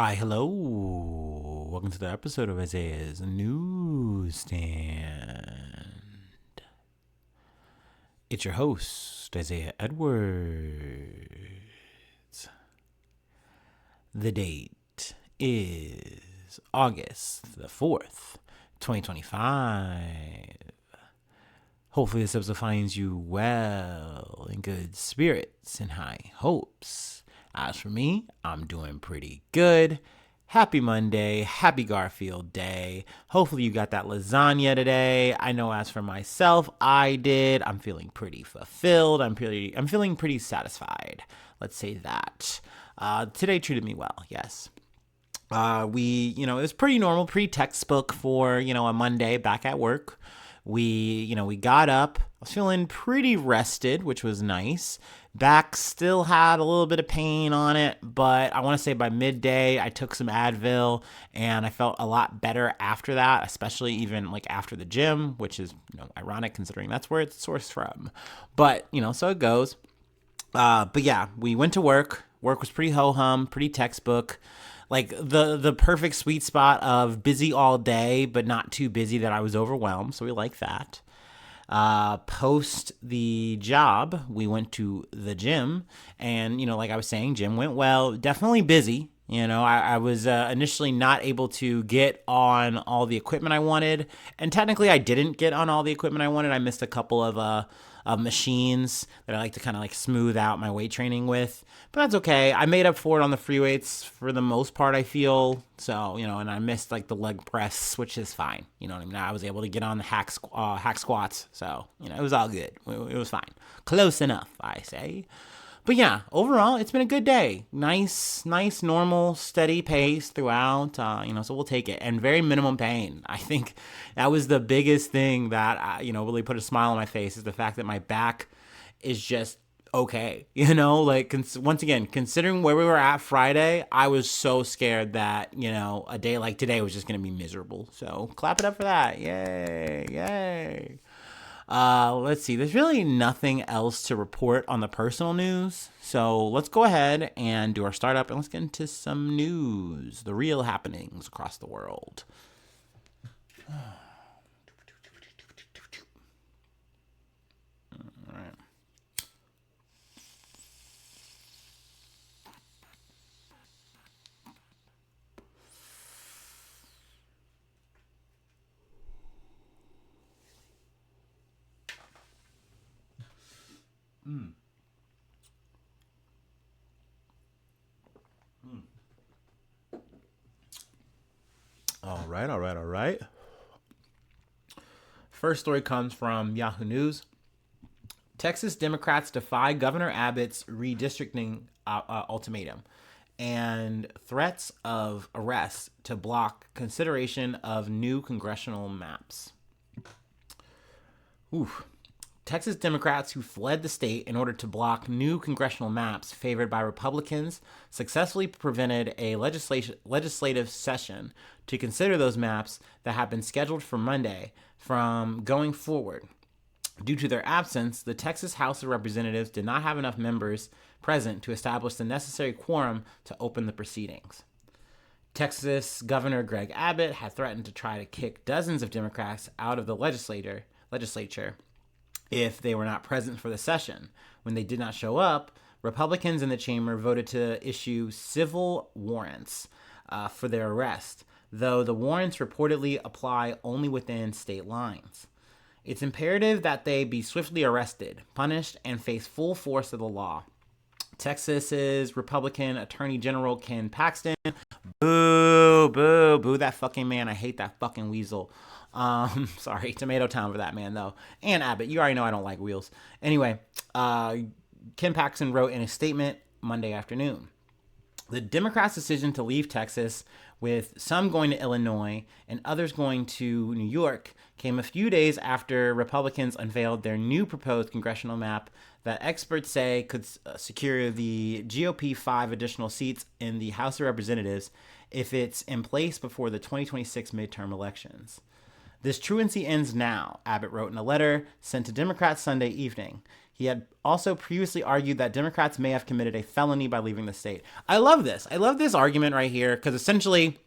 Hi, hello. Welcome to the episode of Isaiah's Newsstand. It's your host, Isaiah Edwards. The date is August the 4th, 2025. Hopefully this episode finds you well, in good spirits and high hopes. As for me, I'm doing pretty good. Happy Monday, happy Garfield Day. Hopefully you got that lasagna today. I know as for myself, I did. I'm feeling pretty fulfilled. I'm feeling pretty satisfied. Let's say that. Today treated me well, yes. It was pretty normal, pretty textbook for, a Monday back at work. We got up. I was feeling pretty rested, which was nice. Back still had a little bit of pain on it, but I want to say by midday, I took some Advil and I felt a lot better after that, especially even like after the gym, which is, ironic considering that's where it's sourced from. But, so it goes. But yeah, we went to work. Work was pretty ho-hum, pretty textbook. Like the perfect sweet spot of busy all day, but not too busy that I was overwhelmed. So we like that. Post the job, we went to the gym, and like I was saying, gym went well. Definitely busy. I was initially not able to get on all the equipment I wanted, and technically I didn't get on all the equipment I wanted. I missed a couple of machines that I like to kind of like smooth out my weight training with, but that's okay. I made up for it on the free weights for the most part, I feel. So, and I missed like the leg press, which is fine. You know what I mean? I was able to get on the hack squats. So, it was all good. It was fine. Close enough, I say. But yeah, overall, it's been a good day. Nice, normal, steady pace throughout, so we'll take it. And very minimum pain. I think that was the biggest thing that, really put a smile on my face is the fact that my back is just okay. Once again, considering where we were at Friday, I was so scared that, a day like today was just going to be miserable. So clap it up for that. Yay. Let's see. There's really nothing else to report on the personal news. So let's go ahead and do our startup and let's get into some news, the real happenings across the world. All right. All right. First story comes from Yahoo News. Texas Democrats defy Governor Abbott's redistricting ultimatum and threats of arrest to block consideration of new congressional maps. Oof. Texas Democrats who fled the state in order to block new congressional maps favored by Republicans successfully prevented a legislative session to consider those maps that have been scheduled for Monday from going forward. Due to their absence, the Texas House of Representatives did not have enough members present to establish the necessary quorum to open the proceedings. Texas Governor Greg Abbott had threatened to try to kick dozens of Democrats out of the legislature if they were not present for the session. When they did not show up, Republicans in the chamber voted to issue civil warrants for their arrest, though the warrants reportedly apply only within state lines. It's imperative that they be swiftly arrested, punished, and face full force of the law. Texas's Republican Attorney General Ken Paxton, boo that fucking man. I hate that fucking weasel. Sorry, Tomato Town for that man though. And Abbott, you already know I don't like wheels. Anyway, Ken Paxton wrote in a statement Monday afternoon. The Democrats' decision to leave Texas, with some going to Illinois and others going to New York, came a few days after Republicans unveiled their new proposed congressional map that experts say could secure the GOP 5 additional seats in the House of Representatives if it's in place before the 2026 midterm elections. This truancy ends now, Abbott wrote in a letter sent to Democrats Sunday evening. He had also previously argued that Democrats may have committed a felony by leaving the state. I love this. I love this argument right here because essentially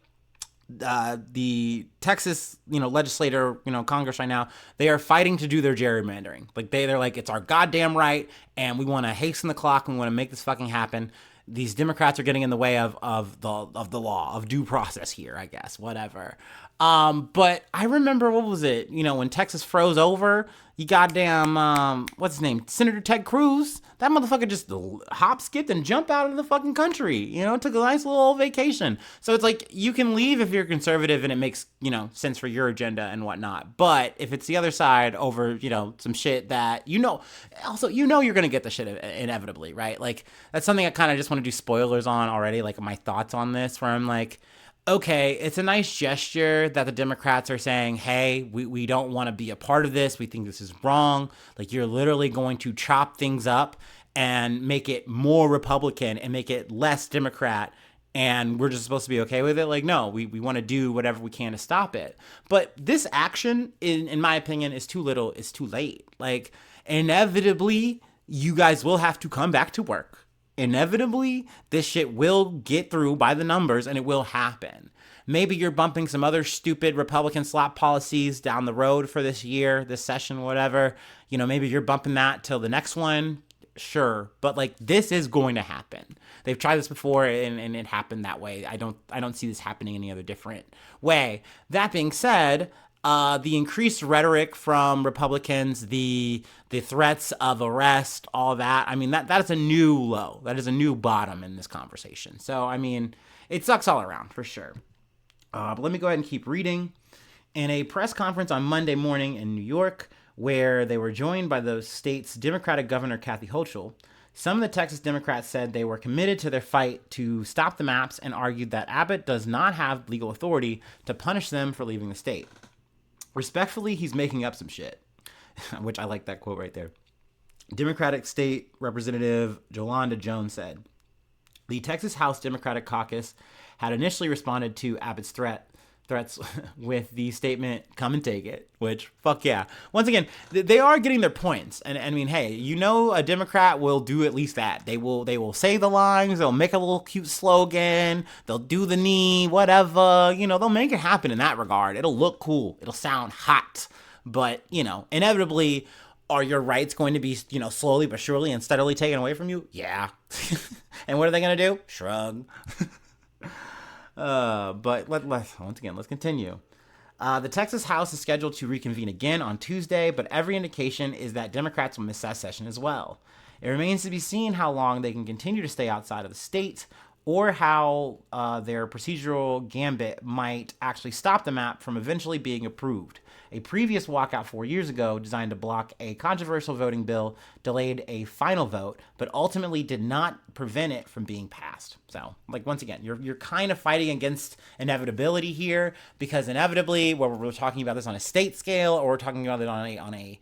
the Texas, legislator, Congress right now, they are fighting to do their gerrymandering. Like they're like, it's our goddamn right, and we want to hasten the clock, and we want to make this fucking happen. These Democrats are getting in the way of the law, of due process here, I guess, whatever. But I remember, what was it? When Texas froze over, you goddamn, what's his name? Senator Ted Cruz. That motherfucker just hop, skipped, and jumped out of the fucking country. Took a nice little vacation. So it's like, you can leave if you're conservative and it makes, sense for your agenda and whatnot. But if it's the other side over, some shit that, also, you're going to get the shit inevitably, right? Like, that's something I kind of just want to do spoilers on already, like my thoughts on this, where I'm like, okay, it's a nice gesture that the Democrats are saying, hey, we don't want to be a part of this. We think this is wrong. Like, you're literally going to chop things up and make it more Republican and make it less Democrat. And we're just supposed to be okay with it. Like, no, we want to do whatever we can to stop it. But this action, in my opinion, is too little, is too late. Like, inevitably, you guys will have to come back to work. Inevitably, this shit will get through by the numbers, and it will happen. Maybe you're bumping some other stupid Republican slap policies down the road for this year, this session, whatever. Maybe you're bumping that till the next one. Sure. But like, this is going to happen. They've tried this before and it happened that way. I don't see this happening any other different way. That being said, the increased rhetoric from Republicans, the threats of arrest, all that, I mean, that is a new low. That is a new bottom in this conversation. So, I mean, it sucks all around for sure. But let me go ahead and keep reading. In a press conference on Monday morning in New York, where they were joined by the state's Democratic Governor Kathy Hochul, some of the Texas Democrats said they were committed to their fight to stop the maps and argued that Abbott does not have legal authority to punish them for leaving the state. Respectfully, he's making up some shit, which I like that quote right there. Democratic State Representative Jolanda Jones said, the Texas House Democratic Caucus had initially responded to Abbott's threats with the statement, come and take it, which, fuck yeah. Once again, they are getting their points. And I mean, hey, a Democrat will do at least that. They will say the lines, they'll make a little cute slogan, they'll do the knee, whatever, they'll make it happen in that regard. It'll look cool. It'll sound hot. But, inevitably, are your rights going to be, slowly but surely and steadily taken away from you? Yeah. And what are they going to do? Shrug. But let's continue. The Texas House is scheduled to reconvene again on Tuesday, but every indication is that Democrats will miss that session as well. It remains to be seen how long they can continue to stay outside of the state, or how their procedural gambit might actually stop the map from eventually being approved. A previous walkout 4 years ago, designed to block a controversial voting bill, delayed a final vote, but ultimately did not prevent it from being passed. So, like, once again, you're kind of fighting against inevitability here, because inevitably, whether we're talking about this on a state scale or we're talking about it on a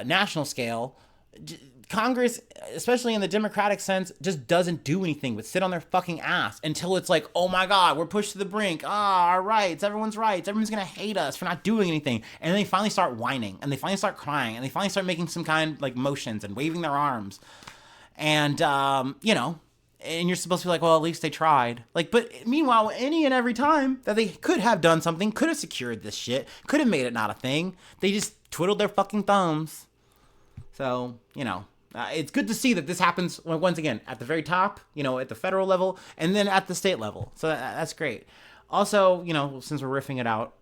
national scale, Congress, especially in the Democratic sense, just doesn't do anything but sit on their fucking ass until it's like, oh my God, we're pushed to the brink. Our rights, everyone's rights. Everyone's going to hate us for not doing anything. And then they finally start whining, and they finally start crying, and they finally start making some kind like motions and waving their arms. And, and you're supposed to be like, well, at least they tried. Like, but meanwhile, any and every time that they could have done something, could have secured this shit, could have made it not a thing, they just twiddled their fucking thumbs. So, it's good to see that this happens, once again, at the very top, at the federal level, and then at the state level. So that's great. Also, since we're riffing it out,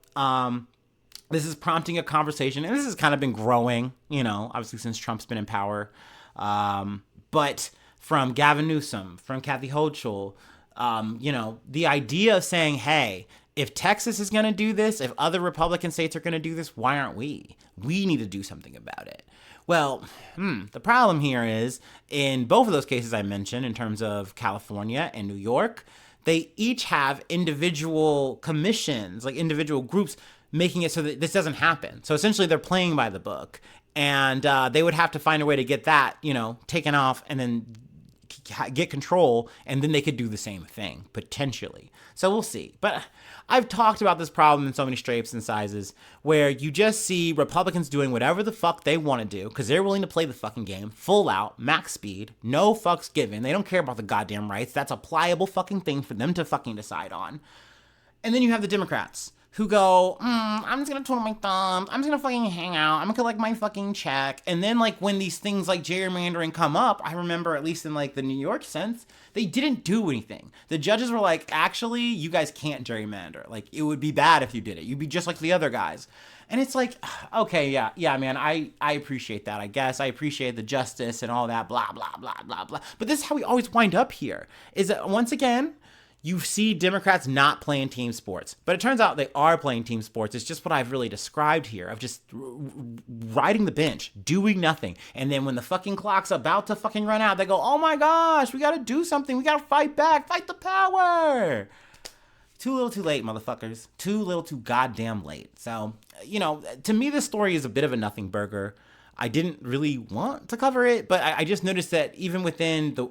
this is prompting a conversation, and this has kind of been growing, obviously since Trump's been in power. But from Gavin Newsom, from Kathy Hochul, the idea of saying, hey, if Texas is going to do this, if other Republican states are going to do this, why aren't we? We need to do something about it. Well, the problem here is, in both of those cases I mentioned, in terms of California and New York, they each have individual commissions, like individual groups, making it so that this doesn't happen. So essentially they're playing by the book, and they would have to find a way to get that, taken off and then get control, and then they could do the same thing, potentially. So we'll see. But I've talked about this problem in so many shapes and sizes, where you just see Republicans doing whatever the fuck they want to do, because they're willing to play the fucking game, full out, max speed, no fucks given. They don't care about the goddamn rights. That's a pliable fucking thing for them to fucking decide on. And then you have the Democrats, who go, I'm just gonna twiddle my thumbs, I'm just gonna fucking hang out, I'm gonna collect my fucking check. And then, like, when these things like gerrymandering come up, I remember, at least in, like, the New York sense, they didn't do anything. The judges were like, actually, you guys can't gerrymander. Like, it would be bad if you did it. You'd be just like the other guys. And it's like, okay, yeah, man, I appreciate that, I guess. I appreciate the justice and all that, blah, blah, blah, blah, blah. But this is how we always wind up here, is that, once again, you see Democrats not playing team sports. But it turns out they are playing team sports. It's just what I've really described here, of just riding the bench, doing nothing. And then when the fucking clock's about to fucking run out, they go, oh my gosh, we gotta do something. We gotta fight back, fight the power. Too little too late, motherfuckers. Too little too goddamn late. So, to me, this story is a bit of a nothing burger. I didn't really want to cover it, but I just noticed that even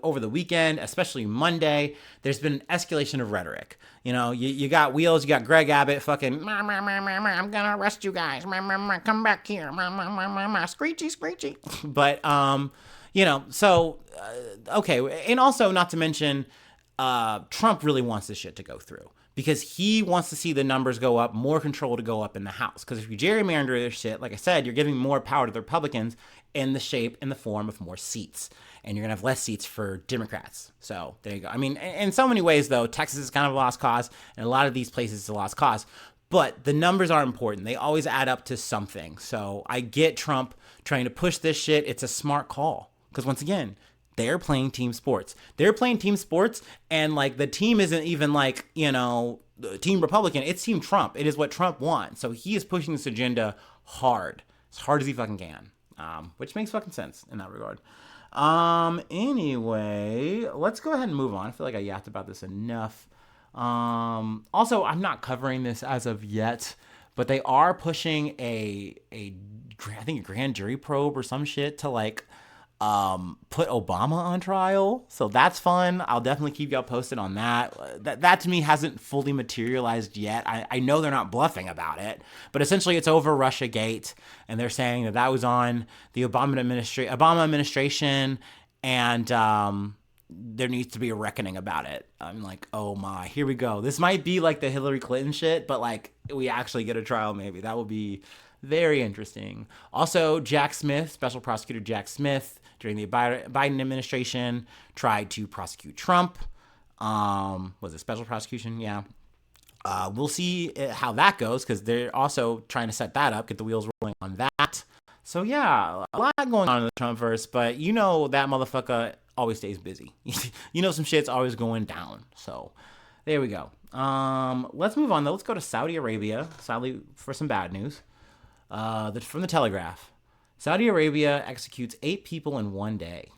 over the weekend, especially Monday, there's been an escalation of rhetoric. You got Wheels, you got Greg Abbott fucking, I'm gonna arrest you guys, come back here, screechy, screechy. But, okay. And also, not to mention, Trump really wants this shit to go through, because he wants to see the numbers go up, more control to go up in the House. Because if you gerrymander this shit, like I said, you're giving more power to the Republicans in the form of more seats. And you're going to have less seats for Democrats. So there you go. I mean, in so many ways, though, Texas is kind of a lost cause, and a lot of these places is a lost cause. But the numbers are important. They always add up to something. So I get Trump trying to push this shit. It's a smart call. Because once again, they're playing team sports. They're playing team sports, and, like, the team isn't even, like, Team Republican. It's Team Trump. It is what Trump wants. So he is pushing this agenda hard. As hard as he fucking can. Which makes fucking sense in that regard. Anyway, let's go ahead and move on. I feel like I yapped about this enough. Also, I'm not covering this as of yet, but they are pushing I think a grand jury probe or some shit to, like, put Obama on trial. So that's fun. I'll definitely keep y'all posted on that. That to me hasn't fully materialized yet. I know they're not bluffing about it, but essentially it's over Russiagate, and they're saying that was on the Obama administration, and there needs to be a reckoning about it. I'm like, oh my, here we go. This might be like the Hillary Clinton shit, but, like, we actually get a trial maybe. That will be very interesting. Also, Jack Smith, Special Prosecutor Jack Smith, during the Biden administration, tried to prosecute Trump. Was it special prosecution? Yeah. We'll see how that goes, because they're also trying to set that up, get the wheels rolling on that. So yeah, a lot going on in the Trumpverse, but that motherfucker always stays busy. Some shit's always going down. So there we go. Let's move on though. Let's go to Saudi Arabia, sadly, for some bad news. From the Telegraph. Saudi Arabia executes 8 people in one day.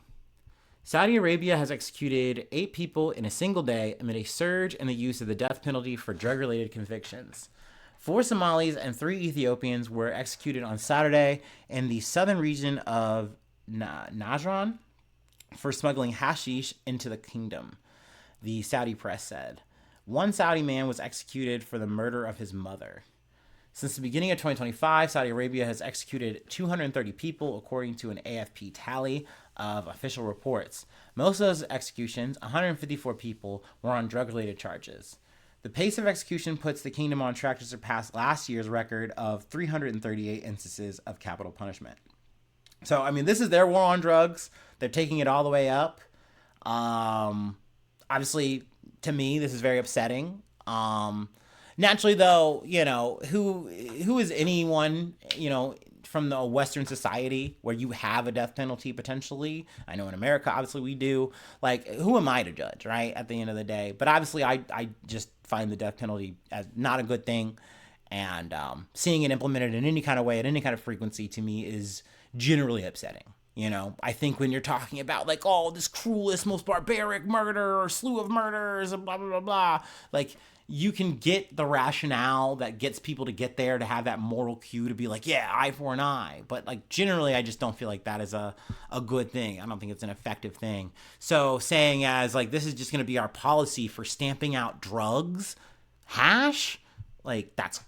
Saudi Arabia has executed 8 people in a single day amid a surge in the use of the death penalty for drug-related convictions. 4 Somalis and 3 Ethiopians were executed on Saturday in the southern region of Najran for smuggling hashish into the kingdom, the Saudi press said. 1 Saudi man was executed for the murder of his mother. Since the beginning of 2025, Saudi Arabia has executed 230 people, according to an AFP tally of official reports. Most of those executions, 154 people, were on drug-related charges. The pace of execution puts the kingdom on track to surpass last year's record of 338 instances of capital punishment. So, I mean, this is their war on drugs. They're taking it all the way up. Obviously, to me, this is very upsetting. Naturally, though, who is anyone, from the Western society where you have a death penalty potentially? I know in America, obviously, we do. Like, who am I to judge, right, at the end of the day? But obviously, I just find the death penalty as not a good thing. And seeing it implemented in any kind of way, at any kind of frequency, to me is generally upsetting. You know, I think when you're talking about like, oh, this cruelest, most barbaric murder or slew of murders and blah, blah, blah, blah, like you can get the rationale that gets people to get there to have that moral cue to be like, yeah, eye for an eye. But like generally, I just don't feel like that is a good thing. I don't think it's an effective thing. So saying as like, this is just going to be our policy for stamping out drugs, hash, like that's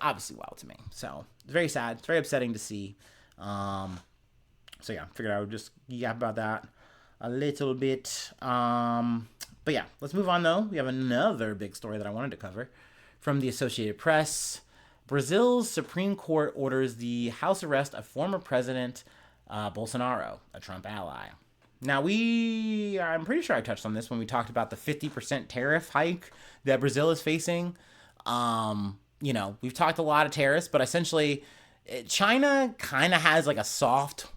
obviously wild to me. So it's very sad. It's very upsetting to see. So yeah, figured I would just yap about that a little bit. But yeah, let's move on though. We have another big story that I wanted to cover from the Associated Press. Brazil's Supreme Court orders the house arrest of former President Bolsonaro, a Trump ally. Now I'm pretty sure I touched on this when we talked about the 50% tariff hike that Brazil is facing. We've talked a lot of tariffs, but essentially China kind of has like a soft,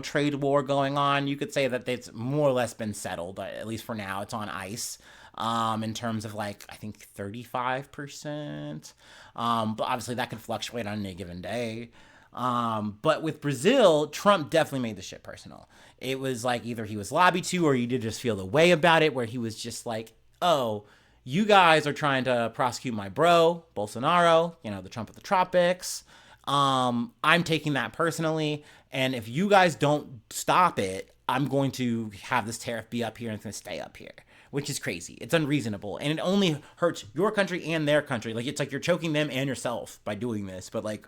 trade war going on. You could say that it's more or less been settled, at least for now. It's on ice in terms of like, I think 35%. But obviously that could fluctuate on any given day. But with Brazil, Trump definitely made the shit personal. It was like either he was lobbied to or you did just feel the way about it, where he was just like, oh, you guys are trying to prosecute my bro, Bolsonaro, the Trump of the tropics. I'm taking that personally. And if you guys don't stop it, I'm going to have this tariff be up here and it's going to stay up here, which is crazy. It's unreasonable. And it only hurts your country and their country. Like, it's like you're choking them and yourself by doing this. But like,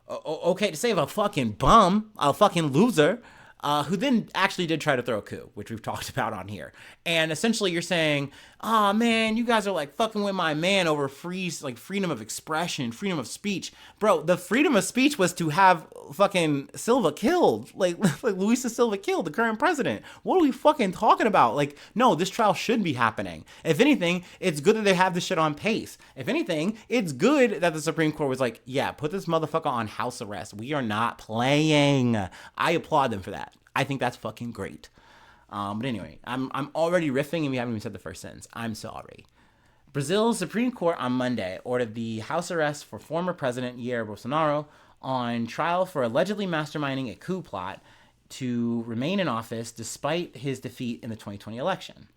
okay, to save a fucking bum, a fucking loser, who then actually did try to throw a coup, which we've talked about on here. And essentially you're saying, oh man, you guys are like fucking with my man over freedom of expression, freedom of speech. Bro, the freedom of speech was to have fucking Silva killed, like Luis da Silva killed, the current president. What are we fucking talking about? Like, no, this trial should be happening. If anything, it's good that they have this shit on pace. If anything, it's good that the Supreme Court was like, yeah, put this motherfucker on house arrest. We are not playing. I applaud them for that. I think that's fucking great. But anyway, I'm already riffing and we haven't even said the first sentence. I'm sorry. Brazil's Supreme Court on Monday ordered the house arrest for former President Jair Bolsonaro on trial for allegedly masterminding a coup plot to remain in office despite his defeat in the 2020 election.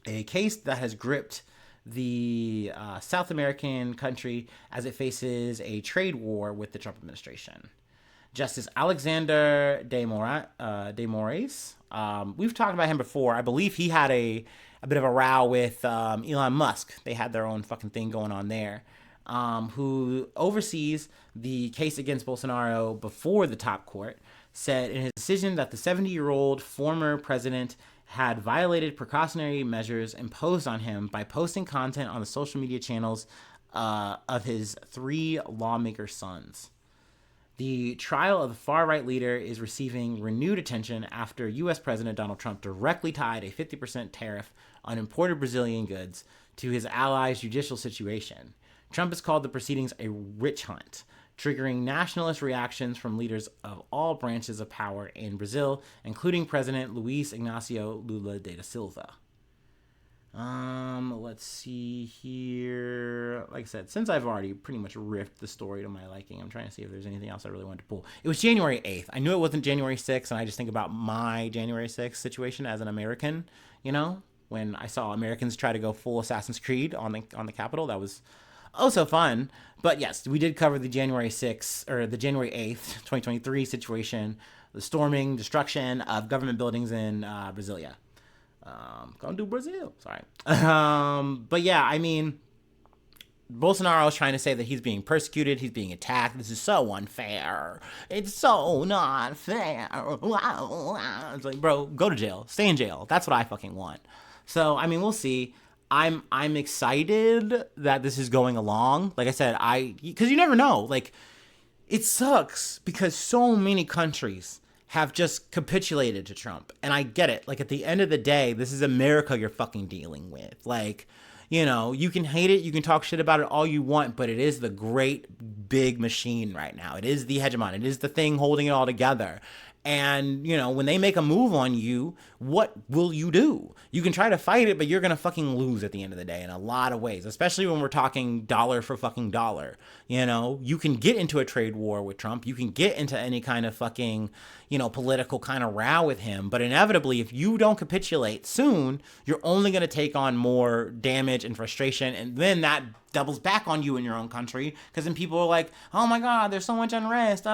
A case that has gripped the South American country as it faces a trade war with the Trump administration. Justice Alexander de Moraes, we've talked about him before. I believe he had a bit of a row with Elon Musk. They had their own fucking thing going on there. Who oversees the case against Bolsonaro before the top court, said in his decision that the 70-year-old former president had violated precautionary measures imposed on him by posting content on the social media channels of his 3 lawmaker sons. The trial of the far-right leader is receiving renewed attention after U.S. President Donald Trump directly tied a 50% tariff on imported Brazilian goods to his allies' judicial situation. Trump has called the proceedings a witch hunt, triggering nationalist reactions from leaders of all branches of power in Brazil, including President Luiz Inácio Lula da Silva. Let's see here. Like I said, since I've already pretty much riffed the story to my liking, I'm trying to see if there's anything else I really wanted to pull. It was January 8th. I knew it wasn't January 6th, and I just think about my January 6th situation as an American, when I saw Americans try to go full Assassin's Creed on the Capitol. That was so fun. But yes, we did cover the January 6th, or the January 8th, 2023 situation, the storming, destruction of government buildings in Brasilia. Gonna do Brazil. Sorry. But yeah, I mean, Bolsonaro is trying to say that he's being persecuted, he's being attacked. This is so unfair. It's so not fair. It's like, bro, go to jail. Stay in jail. That's what I fucking want. So, I mean, we'll see. I'm excited that this is going along. Like I said, because you never know. Like, it sucks because so many countries have just capitulated to Trump. And I get it. Like, at the end of the day, this is America you're fucking dealing with. Like, you can hate it, you can talk shit about it all you want, but it is the great big machine right now. It is the hegemon. It is the thing holding it all together. And, when they make a move on you, what will you do? You can try to fight it, but you're going to fucking lose at the end of the day in a lot of ways, especially when we're talking dollar for fucking dollar. You can get into a trade war with Trump. You can get into any kind of fucking, political kind of row with him. But inevitably, if you don't capitulate soon, you're only going to take on more damage and frustration. And then that doubles back on you in your own country, because then people are like, oh my god, there's so much unrest,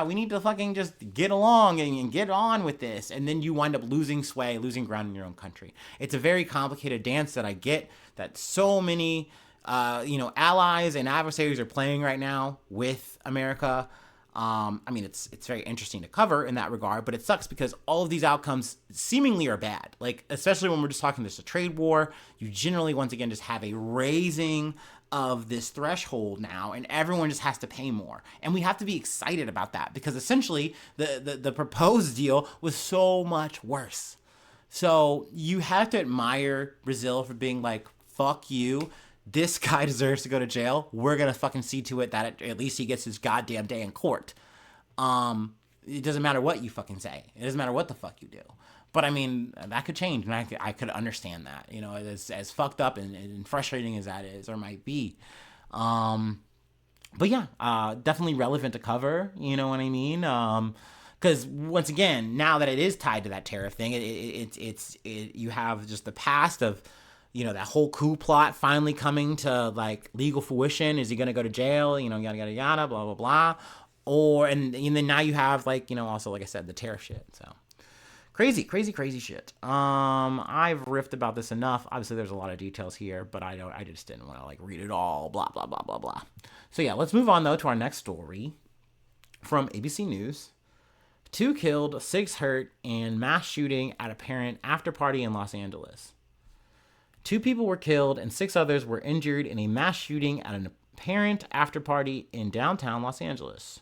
we need to fucking just get along and get on with this, and then you wind up losing sway, losing ground in your own country. It's a very complicated dance that I get that so many allies and adversaries are playing right now with America. It's very interesting to cover in that regard, but it sucks because all of these outcomes seemingly are bad. Like, especially when we're just talking this a trade war, you generally, once again, just have a raising of this threshold now, and everyone just has to pay more. And we have to be excited about that, because essentially the proposed deal was so much worse. So you have to admire Brazil for being like, fuck you, this guy deserves to go to jail. We're gonna fucking see to it that at least he gets his goddamn day in court. It doesn't matter what you fucking say. It doesn't matter what the fuck you do. But that could change, and I could understand that, as fucked up and frustrating as that is or might be. But yeah, definitely relevant to cover, you know what I mean? Because once again, now that it is tied to that tariff thing, you have just the past of, that whole coup plot finally coming to like legal fruition. Is he going to go to jail? Yada, yada, yada, blah, blah, blah. And then now you have also, like I said, the tariff shit. So crazy shit. I've riffed about this enough. Obviously there's a lot of details here, but I just didn't want to read it all, blah, blah, blah, blah, blah. So yeah, let's move on though to our next story from ABC News. 2 killed, 6 hurt in mass shooting at apparent after party in Los Angeles. 2 people were killed and 6 others were injured in a mass shooting at an apparent after party in downtown Los Angeles.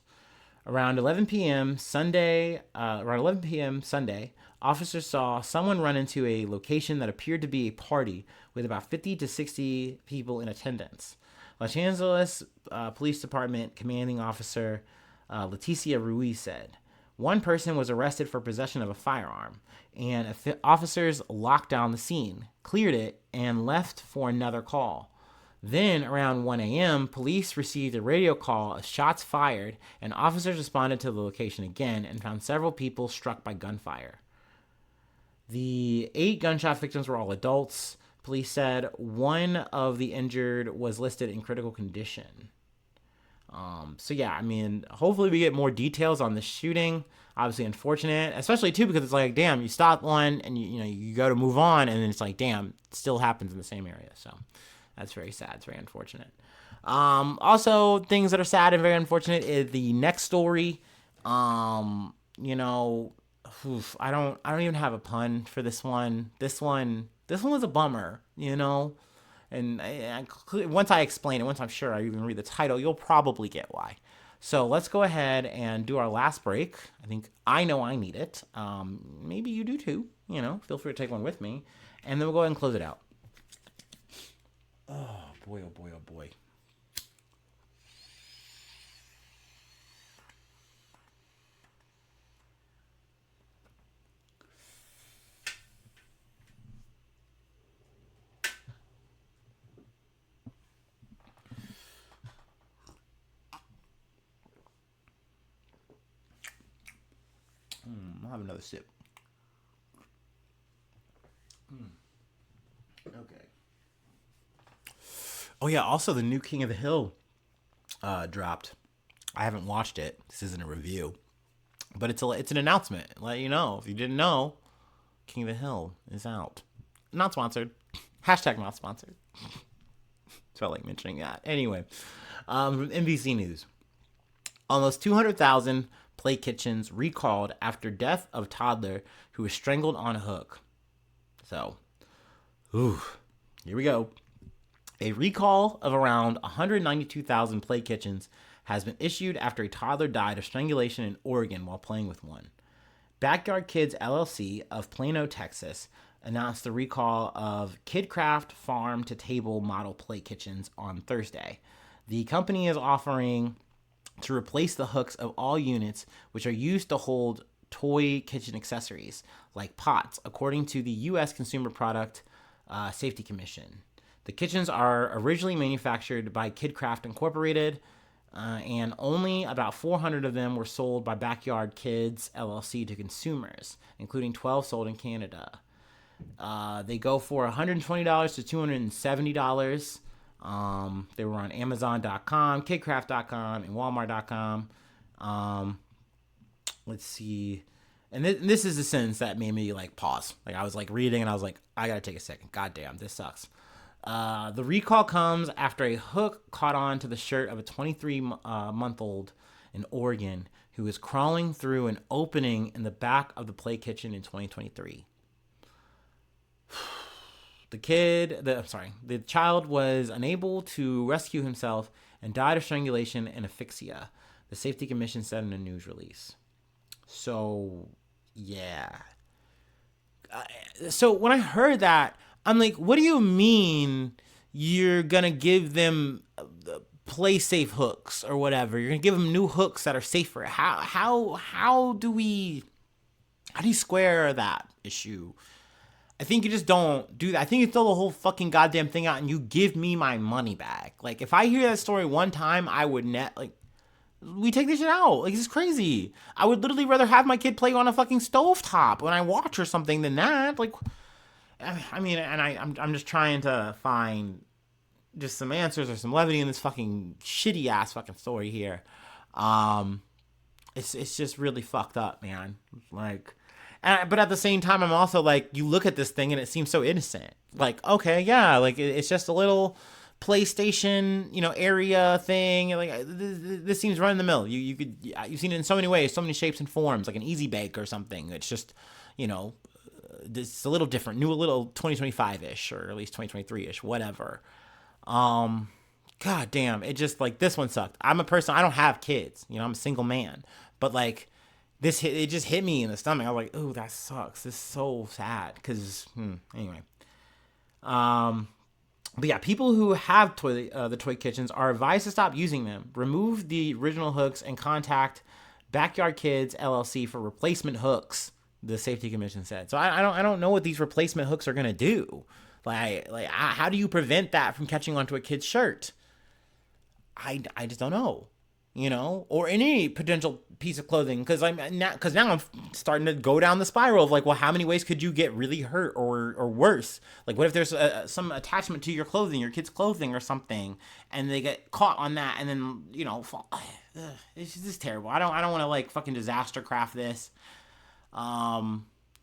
Around 11 p.m. Sunday, officers saw someone run into a location that appeared to be a party with about 50 to 60 people in attendance. Los Angeles Police Department commanding officer Leticia Ruiz said, one person was arrested for possession of a firearm, and officers locked down the scene, cleared it, and left for another call. Then, around 1 a.m., police received a radio call of shots fired, and officers responded to the location again and found several people struck by gunfire. The 8 gunshot victims were all adults. Police said one of the injured was listed in critical condition. Hopefully we get more details on the shooting. Obviously unfortunate, especially too because it's like, damn, you stop one and you go to move on, and then it's like, damn, it still happens in the same area. So that's very sad. It's very unfortunate. Also, things that are sad and very unfortunate is the next story. I don't even have a pun for this one. This one was a bummer, And once I explain it, once I'm sure I even read the title, you'll probably get why. So let's go ahead and do our last break. I know I need it. Maybe you do too. Feel free to take one with me. And then we'll go ahead and close it out. Oh, boy, oh, boy, oh, boy. I'll have another sip. Okay. Oh yeah, also the new King of the Hill dropped. I haven't watched it. This isn't a review, but it's an announcement. Let you know if you didn't know, King of the Hill is out. Not sponsored. Hashtag not sponsored. Felt like mentioning that. Anyway, from NBC News, almost 200,000 play kitchens recalled after death of toddler who was strangled on a hook. So, here we go. A recall of around 192,000 play kitchens has been issued after a toddler died of strangulation in Oregon while playing with one. Backyard Kids LLC of Plano, Texas, announced the recall of Kidkraft farm-to-table model play kitchens on Thursday. The company is offering to replace the hooks of all units, which are used to hold toy kitchen accessories like pots, according to the U.S. Consumer Product Safety Commission. The kitchens are originally manufactured by Kidkraft Incorporated, and only about 400 of them were sold by Backyard Kids LLC to consumers, including 12 sold in Canada. They go for $120 to $270. They were on Amazon.com, Kidkraft.com, and Walmart.com. Let's see. And this is the sentence that made me like pause. Like I was like reading and I was like, I gotta take a second. God damn, this sucks. The recall comes after a hook caught on to the shirt of a 23-month-old in Oregon who was crawling through an opening in the back of the play kitchen in 2023. The child was unable to rescue himself and died of strangulation and asphyxia, the Safety Commission said in a news release. So, yeah. So when I heard that, I'm like, what do you mean you're going to give them play safe hooks or whatever? You're going to give them new hooks that are safer. How do you square that issue? I think you just don't do that. I think you throw the whole fucking goddamn thing out and you give me my money back. Like, if I hear that story one time, I would we take this shit out. Like, this is crazy. I would literally rather have my kid play on a fucking stovetop when I watch or something than that. Like, I mean, and I'm just trying to find just some answers or some levity in this fucking shitty ass fucking story here. It's just really fucked up, man. Like, but at the same time, I'm also like, you look at this thing and it seems so innocent. Like, okay, yeah, like it's just a little PlayStation, area thing. Like, this seems run in the mill. You've seen it in so many ways, so many shapes and forms, like an Easy Bake or something. It's just, it's a little different, new, a little 2025-ish, or at least 2023-ish, whatever. God damn, it just, like, this one sucked. I'm a person, I don't have kids, I'm a single man, but like, it just hit me in the stomach. I was like, ooh, that sucks. This is so sad, because, anyway. But yeah, people who have the toy kitchens are advised to stop using them, remove the original hooks, and contact Backyard Kids LLC for replacement hooks, the Safety Commission said. So I don't know what these replacement hooks are gonna do. Like how do you prevent that from catching onto a kid's shirt? I just don't know, or any potential piece of clothing, because now I'm starting to go down the spiral of like, well, how many ways could you get really hurt or worse? Like, what if there's some attachment to your clothing, your kid's clothing or something, and they get caught on that, and then fall. It's just terrible. I don't want to like fucking disaster craft this.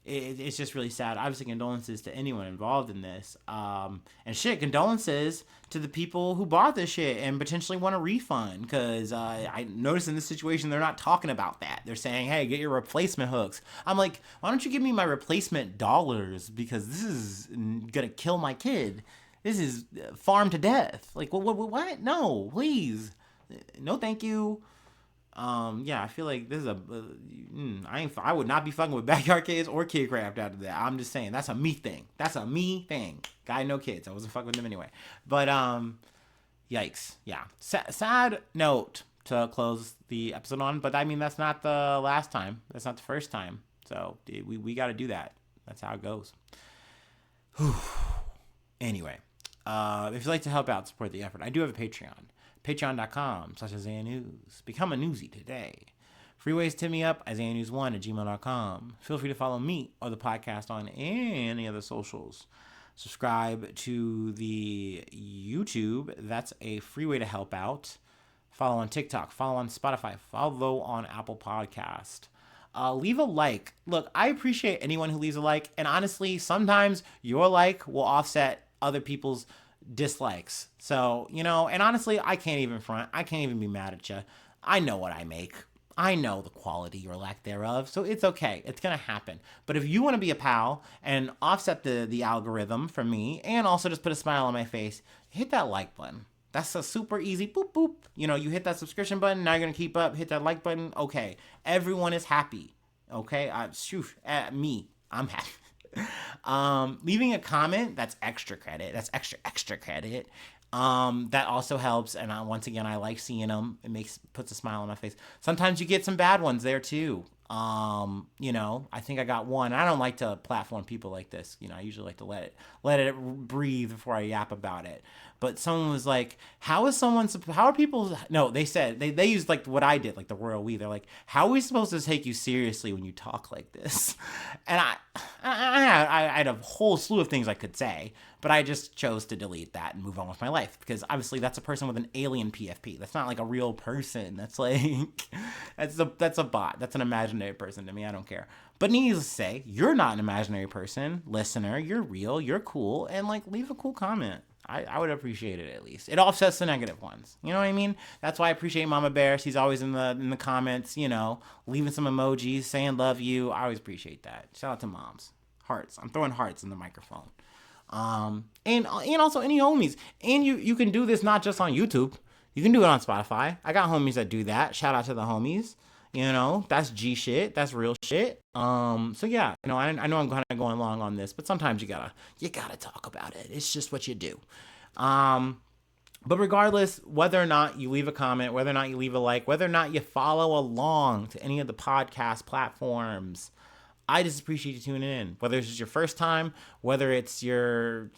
It's just really sad. Obviously, condolences to anyone involved in this. And condolences to the people who bought this shit and potentially want a refund. Because I noticed in this situation, they're not talking about that. They're saying, hey, get your replacement hooks. I'm like, why don't you give me my replacement dollars? Because this is going to kill my kid. This is farmed to death. Like, what? No, please. No, thank you. I feel like this is I would not be fucking with Backyard Kids or Kidkraft after that. I'm just saying, that's a me thing. Guy, no kids. I wasn't fucking with them anyway. But, yikes. Yeah. Sad note to close the episode on, but I mean, that's not the last time. That's not the first time. So we got to do that. That's how it goes. Whew. Anyway, if you'd like to help out, support the effort, I do have a Patreon. Patreon.com/IsaiahNews. Become a newsie today. Free ways to hit me up, IsaiahNews1@gmail.com. Feel free to follow me or the podcast on any other socials. Subscribe to the YouTube. That's a free way to help out. Follow on TikTok. Follow on Spotify. Follow on Apple Podcast. Leave a like. Look, I appreciate anyone who leaves a like. And honestly, sometimes your like will offset other people's dislikes. So, and honestly, I can't even front. I can't even be mad at you. I know what I make. I know the quality or lack thereof. So it's okay. It's going to happen. But if you want to be a pal and offset the algorithm from me and also just put a smile on my face, hit that like button. That's a super easy boop, boop. You hit that subscription button. Now you're going to keep up. Hit that like button. Okay. Everyone is happy. Okay. Me. I'm happy. Leaving a comment, that's extra credit. That's extra credit. That also helps. And once again, I like seeing them. It puts a smile on my face. Sometimes you get some bad ones there too. I think I got one. I don't like to platform people like this. I usually like to let it breathe before I yap about it. But someone was like, how are people, no, they said, they used like what I did, like the royal we. They're like, how are we supposed to take you seriously when you talk like this? And I had a whole slew of things I could say, but I just chose to delete that and move on with my life, because obviously that's a person with an alien PFP. That's not like a real person. That's like, that's a bot. That's an imaginary person to me. I don't care. But needless to say, you're not an imaginary person, listener. You're real. You're cool. And like, leave a cool comment. I would appreciate it at least. It offsets the negative ones. You know what I mean? That's why I appreciate Mama Bear. She's always in the comments, leaving some emojis, saying love you. I always appreciate that. Shout out to moms. Hearts. I'm throwing hearts in the microphone. And also any homies. And you can do this not just on YouTube. You can do it on Spotify. I got homies that do that. Shout out to the homies. That's G shit. That's real shit. So yeah, I know I'm kind of going long on this, but sometimes you gotta talk about it. It's just what you do. But regardless, whether or not you leave a comment, whether or not you leave a like, whether or not you follow along to any of the podcast platforms, I just appreciate you tuning in. Whether it's your first time, whether it's your,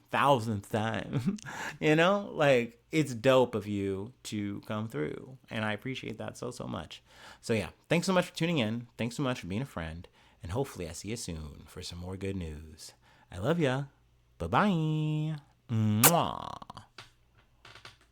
thousandth time, like, it's dope of you to come through. And I appreciate that so, so much. So yeah, thanks so much for tuning in. Thanks so much for being a friend. And hopefully I see you soon for some more good news. I love ya. Bye-bye. Mwah.